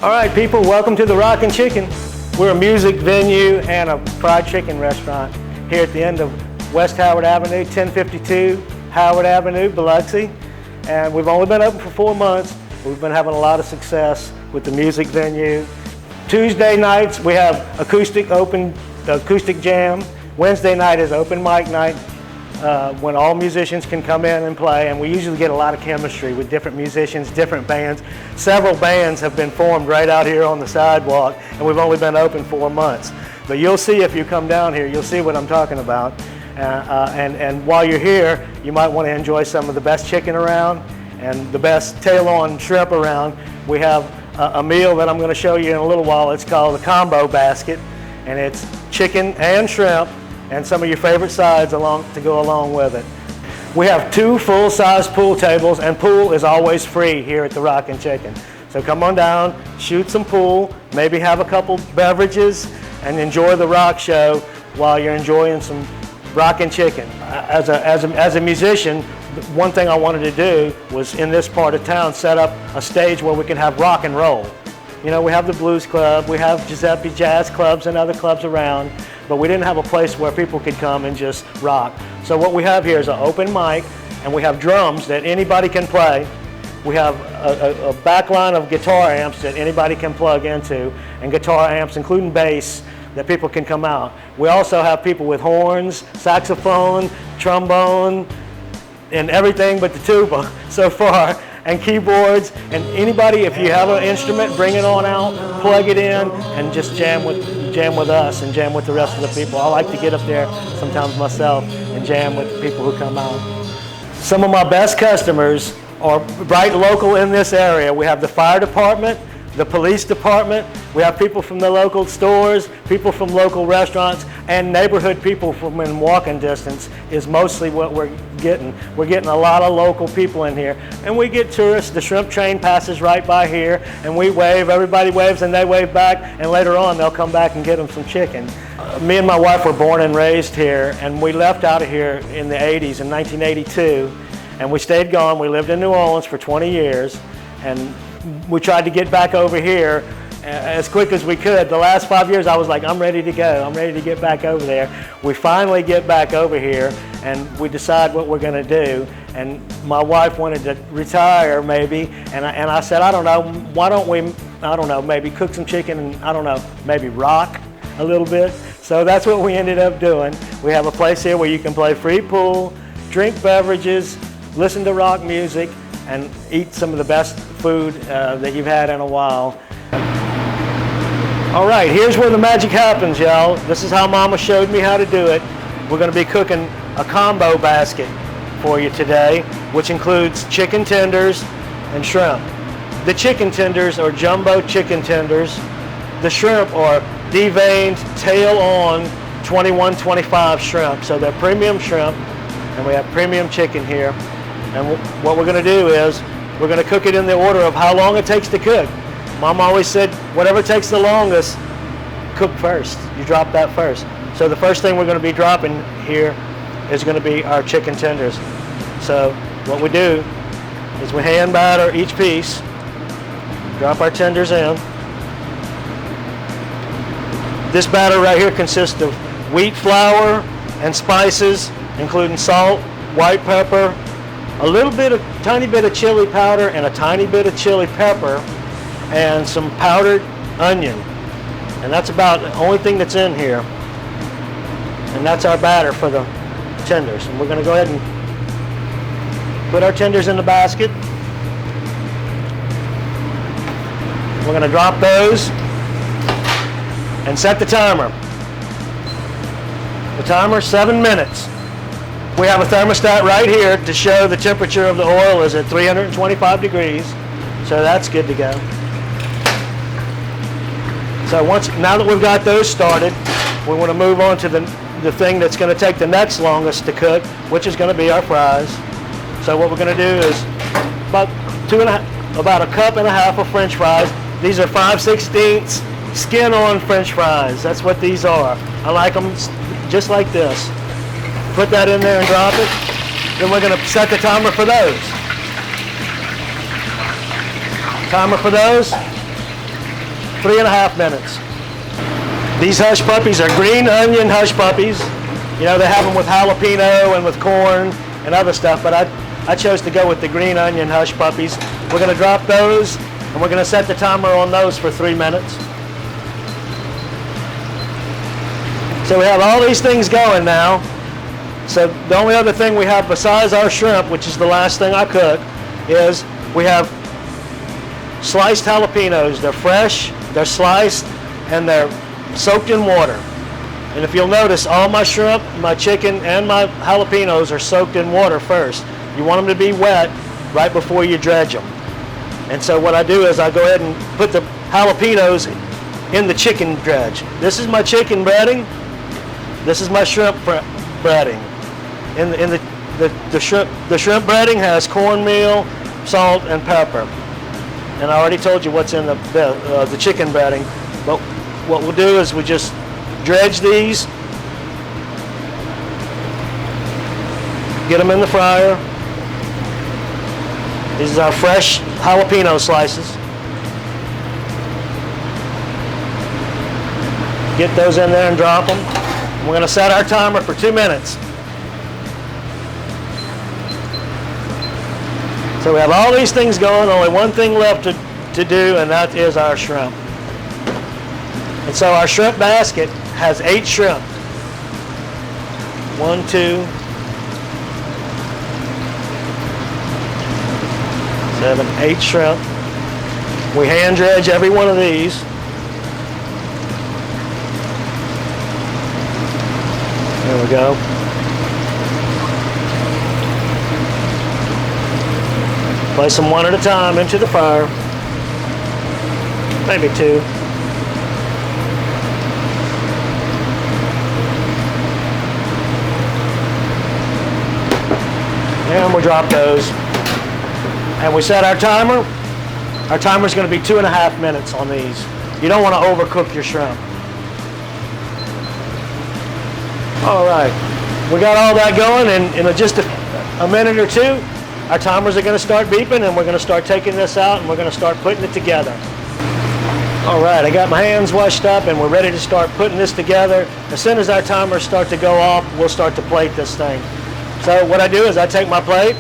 All right, people, welcome to the Rockin' Chicken. We're a music venue and a fried chicken restaurant here at the end of West Howard Avenue, 1052 Howard Avenue, Biloxi. And we've only been open for 4 months. We've been having a lot of success with the music venue. Tuesday nights, we have acoustic jam. Wednesday night is open mic night when all musicians can come in and play, and we usually get a lot of chemistry with different musicians, different bands. Several bands have been formed right out here on the sidewalk, and we've only been open 4 months. But you'll see if you come down here, you'll see what I'm talking about. And while you're here, you might want to enjoy some of the best chicken around and the best tail-on shrimp around. We have a meal that I'm going to show you in a little while. It's called the combo basket, and it's chicken and shrimp and some of your favorite sides to go along with it. We have 2 full-size pool tables, and pool is always free here at the Rockin' Chicken. So come on down, shoot some pool, maybe have a couple beverages, and enjoy the rock show while you're enjoying some Rockin' Chicken. As a musician, one thing I wanted to do was, in this part of town, set up a stage where we can have rock and roll. You know, we have the Blues Club, we have Giuseppe Jazz Clubs and other clubs around, but we didn't have a place where people could come and just rock. So what we have here is an open mic, and we have drums that anybody can play. We have a back line of guitar amps that anybody can plug into, and guitar amps, including bass, that people can come out. We also have people with horns, saxophone, trombone, and everything but the tuba so far, and keyboards. And anybody, if you have an instrument, bring it on out, plug it in, and just jam with us and jam with the rest of the people. I like to get up there sometimes myself and jam with the people who come out. Some of my best customers are right local in this area. We have the fire department, the police department, we have people from the local stores, people from local restaurants, and neighborhood people from in walking distance is mostly what we're getting. We're getting a lot of local people in here. And we get tourists. The shrimp train passes right by here, and we wave, everybody waves, and they wave back, and later on they'll come back and get them some chicken. Me and my wife were born and raised here, and we left out of here in the 80s, in 1982, and we stayed gone. We lived in New Orleans for 20 years, and we tried to get back over here as quick as we could. The last 5 years I was like, I'm ready to go. I'm ready to get back over there. We finally get back over here, and we decide what we're going to do. And my wife wanted to retire maybe, and I said, I don't know, why don't we, I don't know, maybe cook some chicken and, I don't know, maybe rock a little bit. So that's what we ended up doing. We have a place here where you can play free pool, drink beverages, listen to rock music, and eat some of the best food that you've had in a while. All right, here's where the magic happens, y'all. This is how Mama showed me how to do it. We're gonna be cooking a combo basket for you today, which includes chicken tenders and shrimp. The chicken tenders are jumbo chicken tenders. The shrimp are deveined, tail-on, 21-25 shrimp. So they're premium shrimp, and we have premium chicken here. And what we're going to do is we're going to cook it in the order of how long it takes to cook. Mom always said, whatever takes the longest, cook first. You drop that first. So the first thing we're going to be dropping here is going to be our chicken tenders. So what we do is we hand batter each piece, drop our tenders in. This batter right here consists of wheat flour and spices, including salt, white pepper, tiny bit of chili powder, and a tiny bit of chili pepper, and some powdered onion. And that's about the only thing that's in here. And that's our batter for the tenders. And we're going to go ahead and put our tenders in the basket. We're going to drop those and set the timer. The timer, 7 minutes. We have a thermostat right here to show the temperature of the oil is at 325 degrees, so that's good to go. So now that we've got those started, we want to move on to the thing that's going to take the next longest to cook, which is going to be our fries. So what we're going to do is about a cup and a half of French fries. These are 5/16 skin-on French fries. That's what these are. I like them just like this. Put that in there and drop it. Then we're going to set the timer for those. Timer for those. 3.5 minutes. These hush puppies are green onion hush puppies. You know, they have them with jalapeno and with corn and other stuff, but I chose to go with the green onion hush puppies. We're going to drop those, and we're going to set the timer on those for 3 minutes. So we have all these things going now. So the only other thing we have besides our shrimp, which is the last thing I cook, is we have sliced jalapenos. They're fresh, they're sliced, and they're soaked in water. And if you'll notice, all my shrimp, my chicken, and my jalapenos are soaked in water first. You want them to be wet right before you dredge them. And so what I do is I go ahead and put the jalapenos in the chicken dredge. This is my chicken breading. This is my shrimp breading. In the shrimp breading has cornmeal, salt, and pepper. And I already told you what's in the chicken breading. But what we'll do is we just dredge these, get them in the fryer. These are our fresh jalapeno slices. Get those in there and drop them. We're going to set our timer for 2 minutes. So we have all these things going, only one thing left to do, and that is our shrimp. And so our shrimp basket has 8 shrimp. 1, 2, 7, 8 shrimp. We hand dredge every one of these. There we go. Place them one at a time into the fire. Maybe 2. And we'll drop those. And we set our timer. Our timer is going to be 2.5 minutes on these. You don't want to overcook your shrimp. All right, we got all that going, and in just a minute or two, our timers are going to start beeping, and we're going to start taking this out, and we're going to start putting it together. All right, I got my hands washed up, and we're ready to start putting this together. As soon as our timers start to go off, we'll start to plate this thing. So what I do is I take my plate.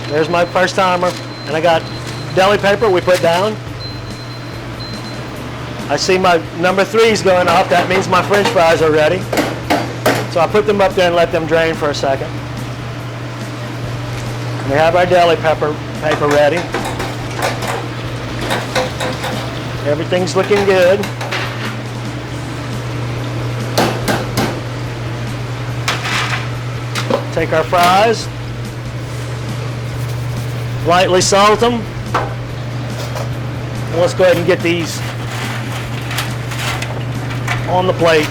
There's my first timer, and I got deli paper we put down. I see my number 3's going off. That means my French fries are ready. So I put them up there and let them drain for a second. We have our deli paper ready. Everything's looking good. Take our fries, lightly salt them. Let's go ahead and get these on the plate.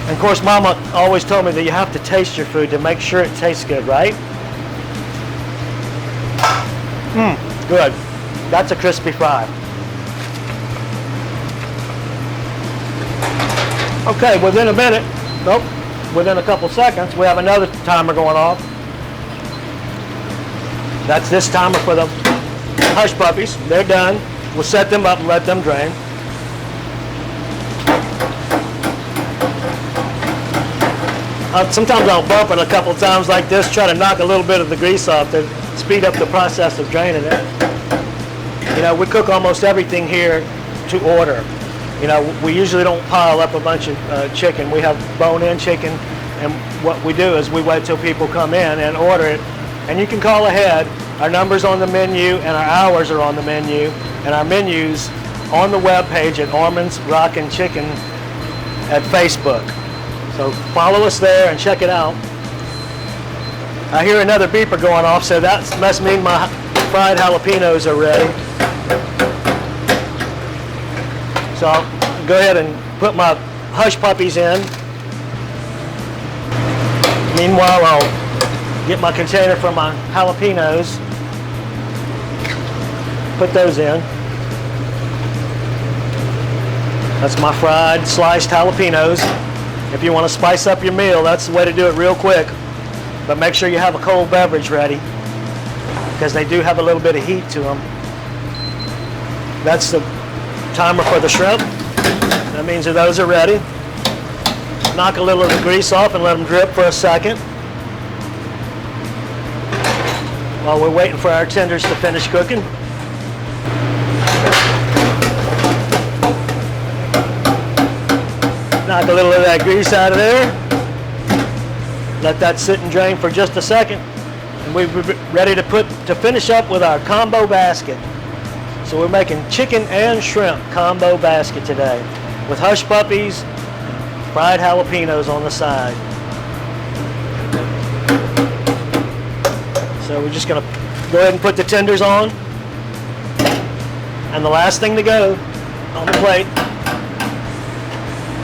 And of course, Mama always told me that you have to taste your food to make sure it tastes good, right? Good. That's a crispy fry. Okay, within a minute, within a couple seconds, we have another timer going off. That's this timer for the hush puppies. They're done. We'll set them up and let them drain. Sometimes I'll bump it a couple times like this, try to knock a little bit of the grease off to speed up the process of draining it. You know, we cook almost everything here to order. You know, we usually don't pile up a bunch of chicken. We have bone-in chicken, and what we do is we wait till people come in and order it. And you can call ahead. Our number's on the menu, and our hours are on the menu, and our menu's on the web page at Armond's Rockin Chicken at Facebook. So follow us there and check it out. I hear another beeper going off, so that must mean my fried jalapenos are ready. So I'll go ahead and put my hush puppies in. Meanwhile, I'll get my container for my jalapenos. Put those in. That's my fried sliced jalapenos. If you want to spice up your meal, that's the way to do it real quick. But make sure you have a cold beverage ready, because they do have a little bit of heat to them. That's the timer for the shrimp. That means that those are ready. Knock a little of the grease off and let them drip for a second, while we're waiting for our tenders to finish cooking. Knock a little of that grease out of there. Let that sit and drain for just a second. And we're ready to finish up with our combo basket. So we're making chicken and shrimp combo basket today with hush puppies, fried jalapenos on the side. So we're just gonna go ahead and put the tenders on. And the last thing to go on the plate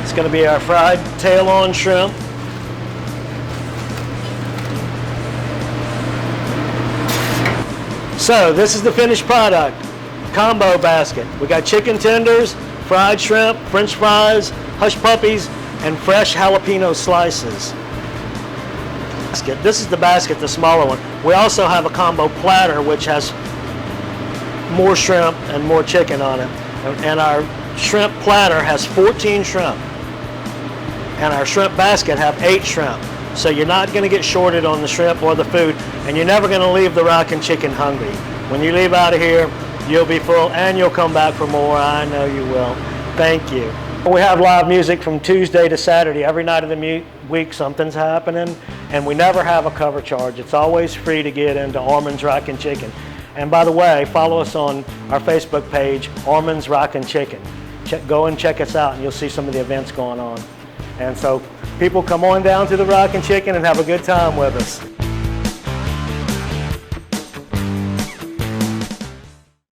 is gonna be our fried tail-on shrimp. So this is the finished product, combo basket. We got chicken tenders, fried shrimp, French fries, hush puppies, and fresh jalapeno slices. This is the basket, the smaller one. We also have a combo platter which has more shrimp and more chicken on it. And our shrimp platter has 14 shrimp. And our shrimp basket have 8 shrimp. So you're not going to get shorted on the shrimp or the food, and you're never going to leave the Rockin' Chicken hungry. When you leave out of here, you'll be full and you'll come back for more. I know you will. Thank you. We have live music from Tuesday to Saturday. Every night of the week something's happening, and we never have a cover charge. It's always free to get into Armond's Rockin' Chicken. And by the way, follow us on our Facebook page, Armond's Rockin' Chicken. Go and check us out and you'll see some of the events going on. And so people come on down to the Rockin' Chicken and have a good time with us.